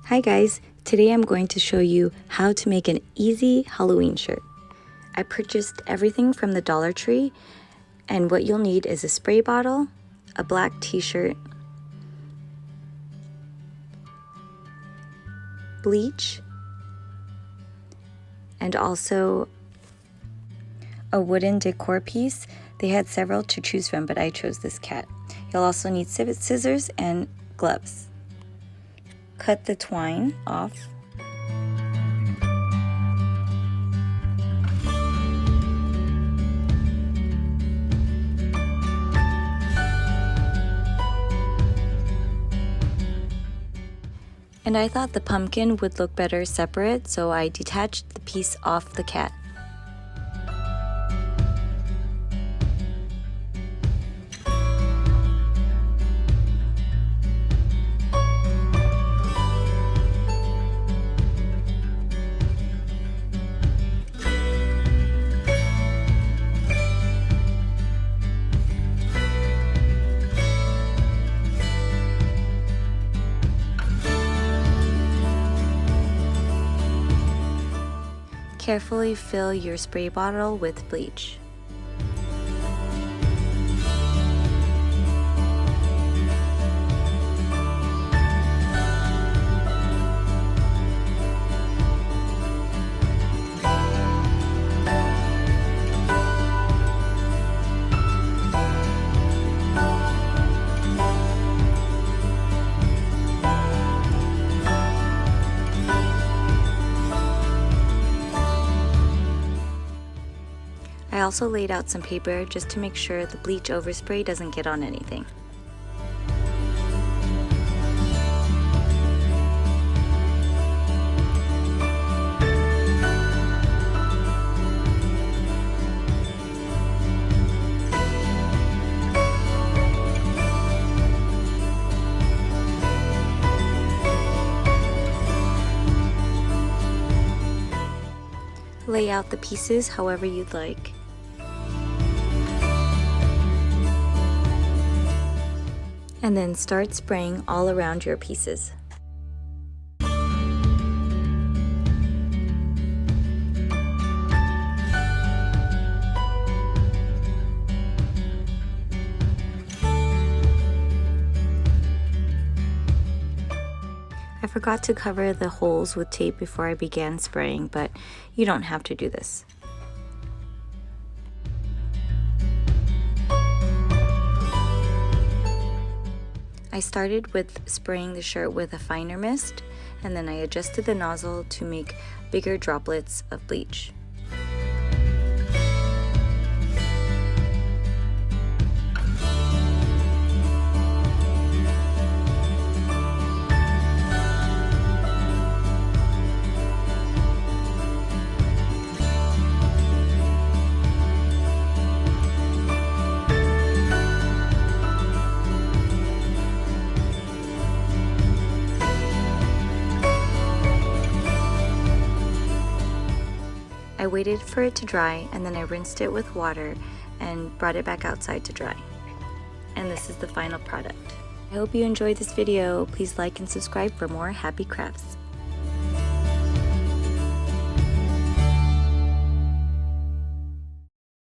Hi guys, today I'm going to show you how to make an easy Halloween shirt. I purchased everything from the Dollar Tree, and what you'll need is a spray bottle, a black t-shirt, bleach, and also a wooden decor piece. They had several to choose from, but I chose this cat. You'll also need scissors and gloves. Cut the twine off. And I thought the pumpkin would look better separate, so I detached the piece off the cat. Carefully fill your spray bottle with bleach. I also laid out some paper just to make sure the bleach overspray doesn't get on anything. Lay out the pieces however you'd like. And then start spraying all around your pieces. I forgot to cover the holes with tape before I began spraying, but you don't have to do this. I started with spraying the shirt with a finer mist, and then I adjusted the nozzle to make bigger droplets of bleach. I waited for it to dry, and then I rinsed it with water and brought it back outside to dry. And this is the final product. I hope you enjoyed this video. Please like and subscribe for more happy crafts.